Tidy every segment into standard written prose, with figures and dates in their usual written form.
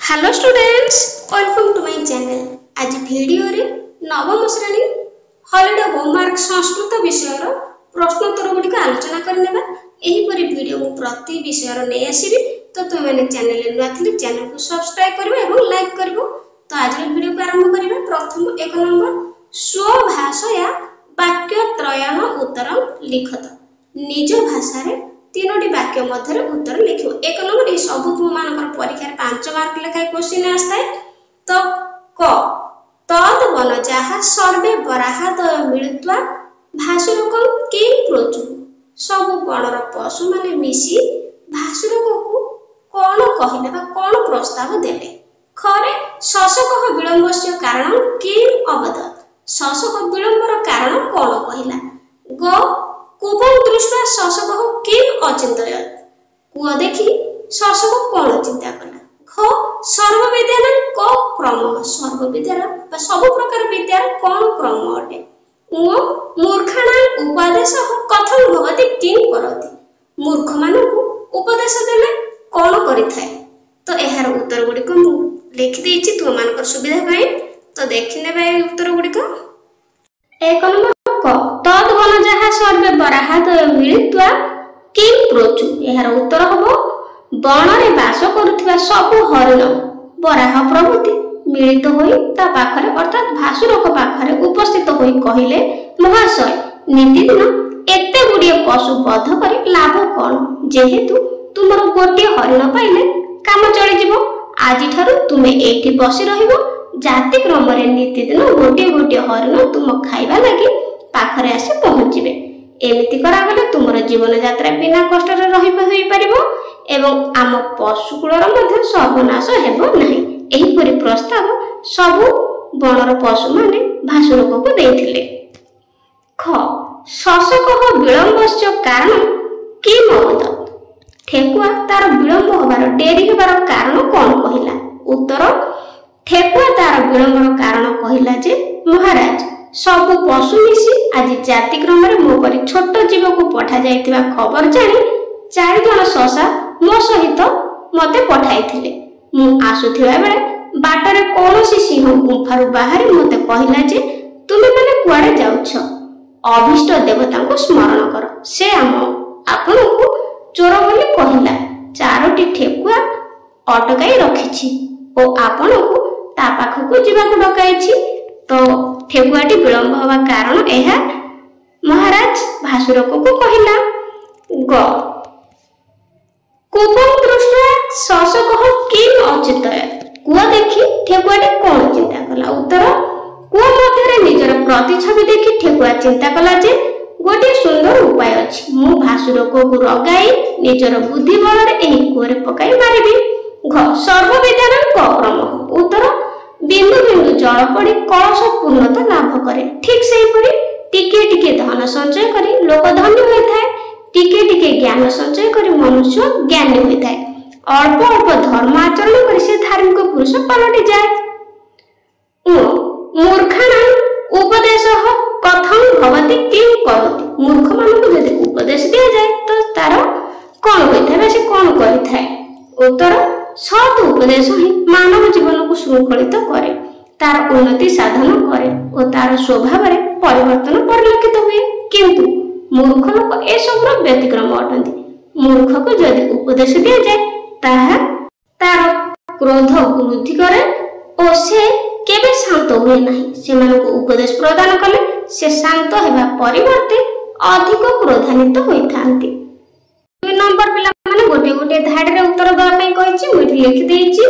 Hello students, welcome to my channel. आज video रे नवम श्रेणी हॉलिडे होमवर्क संस्कृत विषय रो प्रश्नोत्तर गुडी का आलोचना करनेबा। एही परि वीडियो को प्रति विषय रो नै आसीबी, तो तुम माने चैनल रे नथिले चैनल को सब्सक्राइब करबो एवं लाइक करबो। तो आज रो वीडियो को आरंभ करिबा। प्रथम 1 नंबर स्वभाषया वाक्य त्रयण उत्तरम लिखत। निज भाषा रे तीनोटी वाक्य मध्य उत्तर लिखो। 1 नंबर ये सब तुम मान परीक्षा 5 मार्क लेखाएं क्वेश्चन आसता है। तो क तद वन जहा सर्वे बराहाद मिलुत्वा भासुरकम किं प्रोचु। सब गणर पशु माने मिसी भासुरक को कोन कहिले बा कोन प्रस्ताव देले। खरे शशक विलंबस्य कारण किं अवदत्। शशक विलंबर कारण कोन कहिला। ग कुपं दृष्ट्वा शशक किं अचिन्तयत्। कुआ देखि शशक कोन चिंता कला। ख सर्वविद्यानां क क्रम। सर्वविद्यार सब प्रकार विद्यार कोन क्रम अटे। उ मूर्खाणां उपदेशः कथं भवति किं करोति। मूर्ख मानकु उपदेश देले कोन करिथाय। तो एहार उत्तर गुडी को मु लिखि देछि तुम मानकर सुविधा पई। तो देखिने बे उत्तर गुडी को। 1 नंबर क तद वन जहा सर्वे बराहाद मिलित्वा किं प्रोचु। एहार उत्तर हबो वन रे वास करुथिबा सब हरिण बराह प्रभृति मिलित होई ता पाखरे अर्थात भासुरक पाखरे उपस्थित होई कहिले, महाशय नीति दिन एते गुडिए पशु बध करी लाभ कोन। जेहेतु तुमर गोटे हरिण पाइले काम चली जिवो। आजि ठारु तुमे एठी बसी रहिबो। जाति क्रम रे नीति दिन गोटे गोटे हरिण तुम खाइबा लागि पाखरे आसी पहुंचीबे। एमिति करा गले तुमर जीवन यात्रा बिना कष्ट रे रहि परिबो एवं आम पशुकुलर मध्य सर्वनाश हेबो नाही। एही परि प्रस्ताव सब बनर पशु माने भासुरक को देथिले। ख शशक विलंबस्य कारण कि अवदत्। ठेकुआ तार विलंब होबार डेरी होबार कारण कोन कहिला। उत्तर ठेकुआ तार विलंबर कारण कहिला जे महाराज सब पशु मिसी आज जाति क्रम रे मो परि छोट जीव को पठा जायतिबा खबर जानी 4 जण शशा मो सहित मते पठाइथिले। मु आसुथिबा बेले बाटरे कोनोसी सिंह गुंफारु बाहरी मते कहिला जे तुमे माने कुआडे जाउछ। अभिष्ट देवता को स्मरण कर, से आपन को चोर बोली कहिला। 4टी ठेकुआ अटकाई रखिछि ओ आपन को ता पाखकु जीवाको डकाइछि। तो ठेकुआटी विलंब होवा कारण एहा महाराज भासुरक को कहिला। ग कुपं दृष्ट्वा शशक किं अचिन्तयत्। कुआ देखि ठेकुआटी कोन चिंता कला। उत्तर कुआ मध्यरे निजर प्रतिछवि देखि ठेकुआ चिंता कला जे गोटे सुंदर उपाय अछि। मु भासुरक को रगाई निजर बुद्धि बल रे एही कुआरे पकाई मारिबी। घ सर्वविद्यानां क क्रम। उत्तर बिंदु बिंदु जल पड़ी कलश पूर्णता लाभ करे। ठीक सेही परि टिके टिके धन संचय करी लोक धन्य होइथाय। टिके टिके ज्ञान संचय करी मनुष्य ज्ञानी होइथाय। अल्प अल्प धर्म आचरण करी से धार्मिक पुरुष पलटि जाय। मूर्खाणां उपदेशः कथं भवति किं करोति। मूर्ख मानक यदि उपदेश दिया जाय तो तार कोन होइथाय, से कोन करिथाय। उत्तर सत उपदेश ही मानव जीवन को श्रृंखलित करे, तार उन्नति साधन करे और तार स्वभाव रे परिवर्तन परिलक्षित हुए। किंतु मूर्ख लोक ए सब व्यतिक्रम अटंती। मूर्ख को यदि उपदेश दिया जाए ताहा तार क्रोध वृद्धि करे और से केबे शांत हुए नहीं। सेमान को उपदेश प्रदान कले से शांत हेबा परिवर्ते अधिक क्रोधान्वित होइथांती। 2 नंबर पिला माने गोटे गोटे धाड़ी रे उत्तर दवा पई कहिछि। मु इठी लिखि देइछि।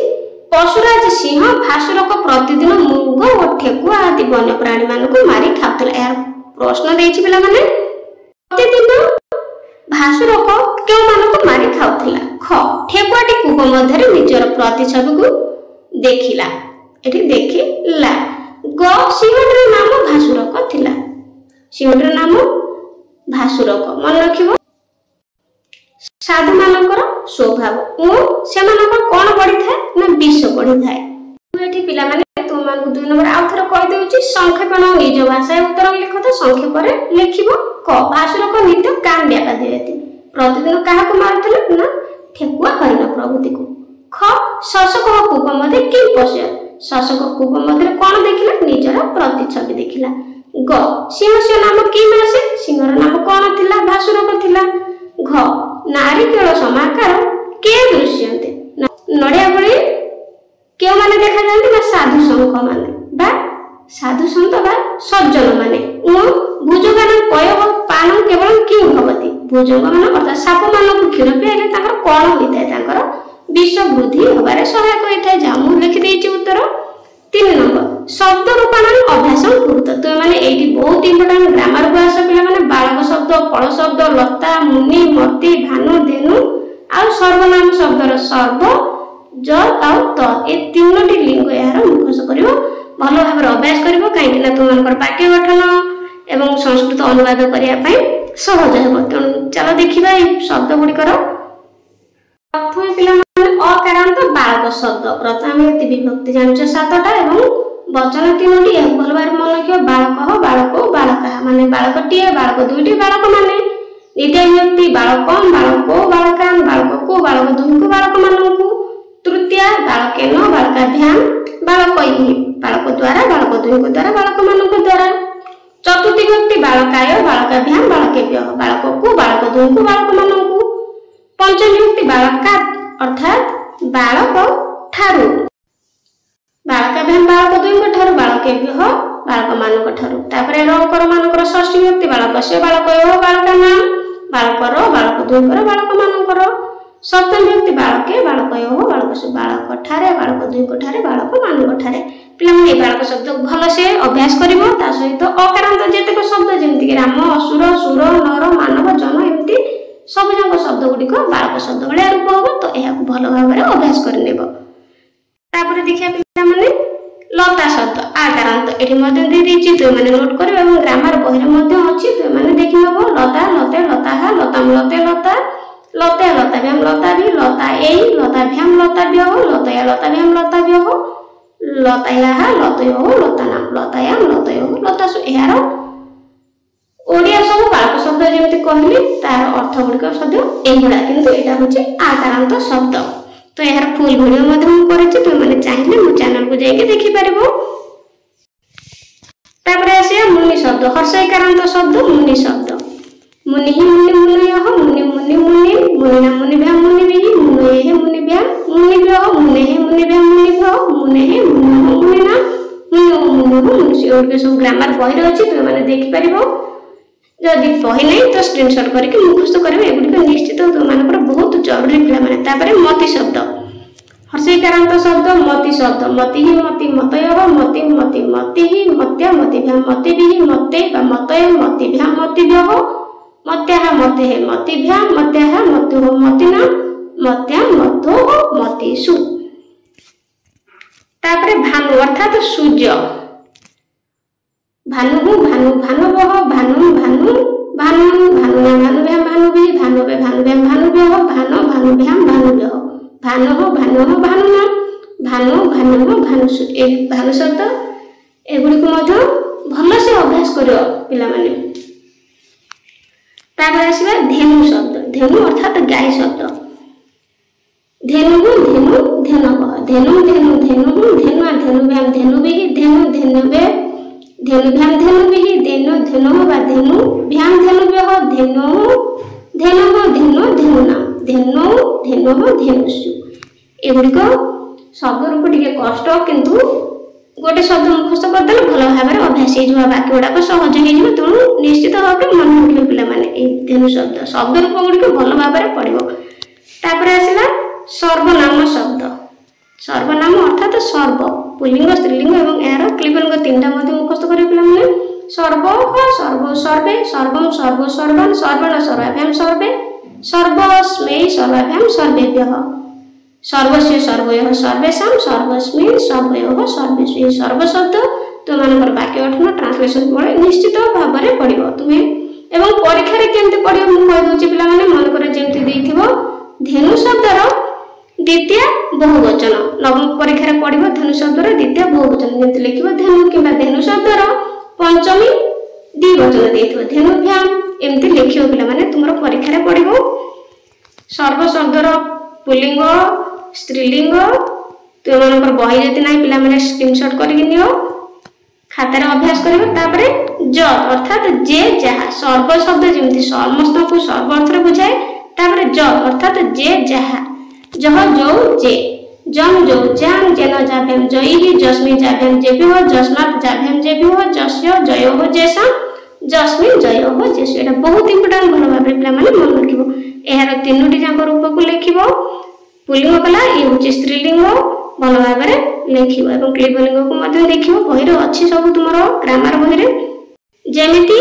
पशुराज सिंह भासुरक प्रतिदिन मृग और ठेकुआ आदि वन्य प्राणी मान को मारी खाउतला। यार प्रश्न देइछि पिला माने प्रतिदिन भासुरक केउ मान को मारी खाउतला। ख ठेकुआटी कूप मध्यरे निजर प्रतिछवि को देखिला। एठी देखिला। ग सिंहटर नाम भासुरक थिला। सिंहटर नाम भासुरक मन रखिबो। साधु मानकर स्वभाव ओ सेमानकर कोन बढ़ी थाए ना विष बढ़ी थाए। एठी पिला माने तुम मान को 2 नंबर आउ थरा कहि देउची। संक्षेपण निज भाषा उत्तर लिखो। तो संक्षेप रे लिखिबो। क भासुरक नित्य कान ब्यापा देति। प्रतिदिन काहा को मारथले ना ठेकुआ हरिण प्रभृति को। ख शासक कूप मध्य किं पश्यत् शासक कूप मध्य कौन देखिला निजर प्रतिच्छवि देखिला। ग सिंह नाम किं आसीत् सिंहर नाम कौन थिला भासुरक थिला। घ नारिकेल समाकार के दृश्यन्ते नड़िया बड़ी क्यों माने देखा जाते ना साधु संत माने बा साधु संत बा सज्जन माने भुजगान पयोग पान केवल किं भवति भुजंग मान अर्थात साप मान क्षीर पियाले ताकर कौन होइଥାଏ ताकर विष वृद्धि होबारे सहायक होइଥାଏ। जा मु लिखि देछि उत्तर 3 नंबर शब्द रूपाणन अभ्यास कुरुत तो माने एठी बहुत इंपोर्टेंट ग्रामर को आस पिला माने बालक शब्द फल शब्द लता मुनि मति भानु धेनु आ सर्वनाम शब्दर सर्व ज आउ त ए तीनोटी लिंग यार मुखस करिवो भलो भाबरे अभ्यास करिवो काहेकि ना तुमनकर वाक्य गठन एवं संस्कृत अनुवाद करिया पई सहज हेबो। तेणु चलो देखिबा ए शब्द गुडिकर प्रथम पिला माने अकारांत बालक शब्द प्रथम हेति विभक्ति जानछ 7टा एवं वचन तीनोटी ए भलो भाबरे मन रखियो बालक बालको बालका माने बालकटिए बालक दुईटी बालक माने द्वितीय विभक्ति बालकम बालको बालकान बालकको बालक दुईको बालक माननकु तृतीय बालकेन बालकाभ्याम बालकैहि बालक द्वारा बालक दुईको द्वारा बालक मानक द्वारा चतुर्थी विभक्ति बालकाय बालकाभ्याम बालकेभ्य बालकको बालक दुईको बालक माननकु पंचम विभक्ति बालका अर्थात बालक ठारू बालकाभ्याम बालक दुईको ठारू बालकेभ्य बालक मानक ठारू तापरे रकर मानकर षष्ठी विभक्ति बालकस्य बालकयो बालकानां बालकर बालक दुईकर बालक मानकर सप्तम विभक्ति बालके बालकयो बालकस्य बालक ठारे बालक दुईको ठारे बालक मानक ठारे पिला माने बालक शब्द भलो से अभ्यास करिवो ता सहित अकारांत जेतेक शब्द जेमति राम असुर सुर नर मानव जन एमति सब जंग शब्द गुडी को बालक शब्द बळे रूप होबो तो एहा को भलो भाबरे अभ्यास करि नेबो। तापर देखिया पिला माने लता शब्द आकारांत एठी मध्ये दे दिछि तो माने नोट करिवो एवं ग्रामर बहिर मध्ये अछि तो माने देखि नेबो लता लते लताहा लताम लते लता लते लताभ्याम लताभि लता एई लताभ्याम लताभ्य लतया लताभ्याम लताभ्य लतायाहा लतयो लतानाम लतायाम लतयो लतासु एहार ओडिया सब बालक शब्द जेमति कहली तार अर्थ गुडिक सद्य एगुडा किंतु एटा होछि आकारांत शब्द। तो यार फुल वीडियो मध्ये हम करिछि तो माने चाहिले मो चैनल को जाके देखि परिबो। तापरे आसे मुनि शब्द हर्षैकारांत शब्द मुनि शब्द मुनि ही मुनि मुनयः मुनि मुनि मुनि मुनिना मुनिभ्याम मुनिभिः मुनयेः मुनिभ्याम मुनिभ्यः मुनेः मुनिभ्याम मुनिभ्यः मुनेः मुनयः मुनिना मुनयः मुनयः मुनिस्य ओडके सब ग्रामर बहिर अछि तो माने देखि परिबो। जदि बहि नै तो स्क्रीनशॉट करके मुखस्त करबे एगुडी निश्चित तो मानकर बहुत जरूरी पिला माने। तापरे मति शब्द हर्षैकारांत शब्द मति ही मति मतयः मति मति मति ही मत्य मतिभ्याम मतिभिः मते बा मतय मतिभ्याम मतिभ्यः मत्याः मतेः मतिभ्याम मत्याः मतुः मतिना मत्यां मतोः मतिषु। तापरे भानु अर्थात सूर्य भानु भानु भानुवः भानु भानु भानु भानुना भानुभ्याम भानुभिः भानुवे भानुभ्याम भानुभ्यः भानो भानुभ्याम भानुभ्यः भानोः भानुः भानुना भानु भानुः भानुषु ए भानु शब्द एगुडी को मध्य भलो से अभ्यास करियो पिला माने। तापर आसीबा धेनु शब्द धेनु अर्थात गाय शब्द धेनु धेनु धेनवः धेनु धेनु धेनु धेनुआ धेनुभ्याम धेनुभिः धेनु धेनुवे धेनुभ्याम धेनुभिः धेनु धेनुः बा धेनुभ्याम धेनुभ्यः धेनु धेनुः धेनु धेनुना धेनु धेनुः धेनुषु एगुडिक शब्द रूप टिके कष्ट किंतु गोटे शब्द मुखस्त करदेले भल भाबरे अभ्यास हो बाकी गुड़ाक सहज हो तेणु निश्चित भाव मन रखिए पिला माने धेनु शब्द शब्द रूप गुड़िक भल भाबरे पड़िबो। तापर आसिला सर्वनाम शब्द सर्वनाम अर्थात सर्व पुल्लिंग स्त्रीलिंग एवं यार क्लिबलिंग तीनटा मध्ये मुखस्त करिए पिला माने सर्व सर्व सर्वे सर्वम सर्व सर्वान सर्वण सर्वाभ्याम सर्वे सर्वस्मै सर्वाभ्याम सर्वेभ्यः सर्वस्य सर्वयः सर्वेषां सर्वस्मिन् सर्वयोः सर्वेषु सर्व शब्द तुम मानकर वाक्य गठन ट्रांसलेशन पड़े निश्चित भाव में पड़ो तुम्हें एवं परीक्षा रे केमती पड़ो मु कहि दोछि पिला माने मन करे जेमती देथिबो धेनु शब्दर द्वितीय बहुवचन नवम परीक्षा रे पड़ो धेनु शब्दर द्वितीय बहुवचन जेमती लिखिबो धेनु किबा धेनु शब्दर पंचमी द्विवचन देथिबो धेनुभ्याम एमती लिखिबो पिला माने तुमरो परीक्षा रे पड़ो सर्व शब्दर पुल्लिंग स्त्रीलिंग तुम मान बही जदि ना पिला माने स्क्रीनशॉट करके नियो खातार अभ्यास करिवे। तापरे ज अर्थात जे जहा सर्व शब्द जेमति समस्त को सर्व अर्थ बुझाए। तापरे ज अर्थात जे जहा जह जो जे जम जो जाम जेन जाभ्यम जयि जस्मि जाभ्यम जेभ्यो जस्मात् जाभ्यम जेभ्यो जस्य जयो जेसा जस्मिन जयो जेसु। एटा बहुत इंपोर्टेंट भल भाबरे पिला माने मन रखिबो। एहार तीनोटी जाक रूप को लिखिबो। पुल्लिंग कला ये होची स्त्रीलिंग भल भाबरे लिखिबो एवं क्लिबलिंग को मध्ये देखिबो। बहिर अछि सब तुमरो ग्रामर बहिरे जेमिति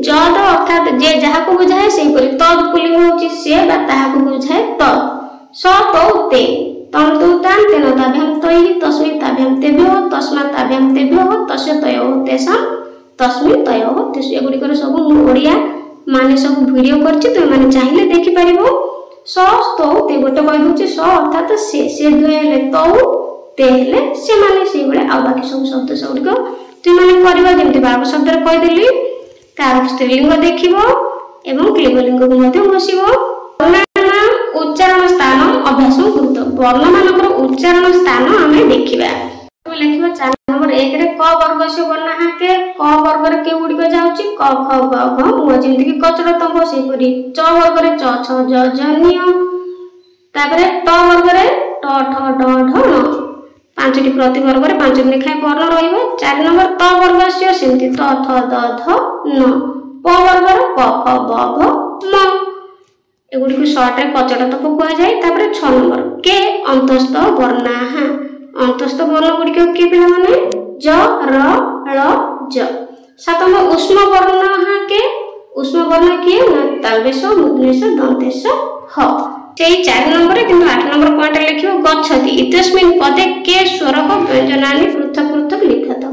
जद अर्थात जे जहा को बुझाए सेहि परि तद पुल्लिंग होची से बा ताहा को बुझाए तद। स तो ते तम तो तान तेन ताभ्याम तयि तस्मिन् ताभ्याम तेभ्यो तस्मात् ताभ्याम तेभ्यो तस्य तयो तेषां तस्मिन् तयो तेषु। एगुडिकर सब ओडिया माने सब वीडियो करछि तुम माने चाहिले देखि परिबो। स तो ते गोटे कहि होछि स अर्थात से दुए हेले तो ते हेले से माने से बळे आ बाकी सब शब्द सबको तुम माने करबा जेमति बाब शब्द रे कहि देली तार स्त्रीलिंग देखिबो एवं क्लिबलिंग को मध्ये घोषिबो। उच्चारण स्थान अभ्यास गुरुत्व वर्णमानकर उच्चारण स्थान हमें देखिबा। तो लिखिबा 4 नंबर 1 रे क वर्ग से वर्ण हाके क वर्ग रे के गुडी को जाउची क ख ग घ मु जेमति कि कचरा तंग से परी च वर्ग रे च छ ज जनिय। तापरे ट वर्ग रे ट ठ ड ढ न पांचटी प्रति वर्ग रे 5 लेखा वर्ण रहइबो। 4 नंबर त वर्ग से सेमति त थ द ध न। प वर्ग रे क ख ब घ म एगुडी को शॉर्ट रे कचरा तक कुआ जाय। तापरे 6 नंबर के अंतस्थ वर्णाः अंतस्थ वर्ण गुडी के पिला माने ज र ळ ज। 7 नंबर उष्म वर्णाः के उष्म वर्ण किए ना तालबेश मुद्रेश दंतेश ह। सेही 4 नंबर रे किंतु 8 नंबर पॉइंट लिखिबो गच्छति इतस्मिन् पदे के स्वरक व्यंजनानि पृथक पृथक लिखत।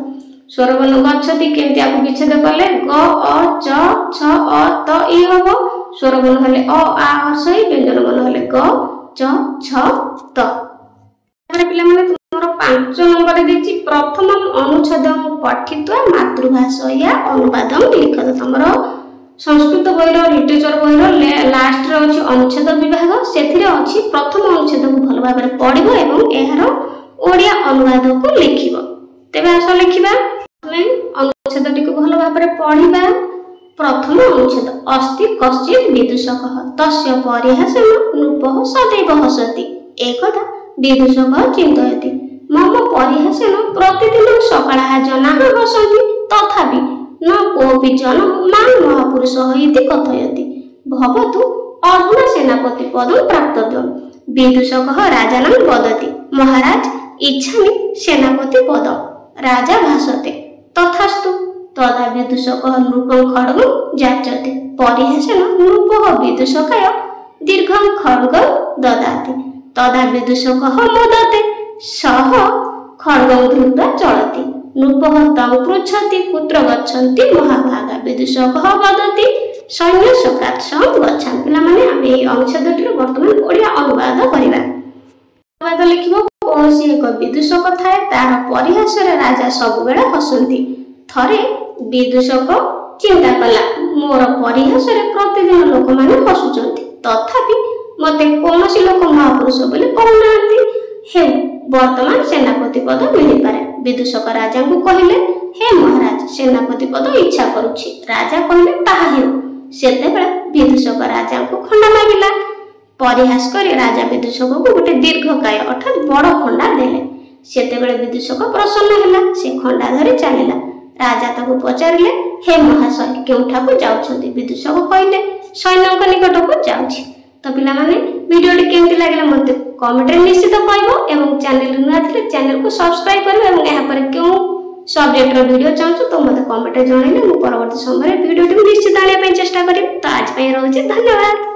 स्वर वर्ण गच्छति केमति आको विच्छेद करले ग अ च छ अ त इ हबो। स्वर वर्ण हले अ आ हर्ष इ व्यंजन वर्ण हले ग च छ त। तारे पिला माने तुमरो 5 नंबर रे देछि प्रथम अनुच्छेदम पठित्वा मातृभाषा या अनुवादम लिखत। तमरो संस्कृत बहिर लिटरेचर बहिर लास्ट रे अछि अनुच्छेद विभाग सेथिरे अछि प्रथम अनुच्छेद को भल भाबरे पढिबो एवं एहार ओडिया अनुवाद को लिखिबो। तेबे आस लिखिबा हमें अनुच्छेद टिक भल भाबरे पढिबा। प्रथम अनुच्छेद अस्ति कश्चित् विदूषकः तस्य परिहासेन नृपः सदैव हसति एकदा विदूषकः चिन्तयति मम परिहासेन प्रतिदिनं सकाळः जनाः हसन्ति तथापि न कोऽपि जनः मां महापुरुषः इति कथयति भवतु अधुना सेनापति पदं प्राप्तव्यम्। विदूषकः राजानं वदति महाराज इच्छामि सेनापति पदम्। राजा भाषते तथास्तु। तदा विदूषकः नृपं खड्गं जाचति परिहासेन नृपः विदूषकाय दीर्घं खड्गं ददाति। तदा विदूषकः मोदते सः खड्गं धृत्वा चलति। नृपः तं पृच्छति कुत्र गच्छन्ति महाभागा। विदूषकः वदति सैन्य सकात् सं गच्छामि। पिला माने आमे एई अनुच्छेदटिर वर्तमान ओडिया अनुवाद करिबा। अनुवाद लिखिबो कोनोसी एक विदूषक थाए तार परिहासरे राजा सब बेला हसन्ति। थरे विदूषक चिंता कला मोर परिहासरे प्रतिदिन लोक माने हसुचंती तथापि मते कोनोसी लोक महापुरुष बोली कहनांती। हे वर्तमान सेनापति पद मिली पारे। विदूषक राजा को कहिले हे महाराज सेनापति पद इच्छा करूछि। राजा कहिले ताहा हेउ। सेतेबेले विदूषक राजा को खंडा मागिला। परिहास करी राजा विदूषक को गोटे दीर्घकाय अर्थात बड़ खंडा देले। सेतेबेले विदूषक प्रसन्न होला से खंडा धरि चलिला। राजा ताको पचारिले हे महाशय केउठा को जाउछंती। विदूषक कहिले सैन्यक निकट को जाउछि। तो पिला माने वीडियोटी केमति लागला मते कमेंट रे निश्चित कहबो एवं चैनल नुआ थिले चैनल को सब्सक्राइब करबो एवं यहा पर क्यों सब्जेक्ट रो वीडियो चाहछु तो मते कमेंट रे जणाइले मु परवर्ती समय वीडियोटी निश्चित आनिया पे चेष्टा करिब। तो आज पे रहउछि धन्यवाद।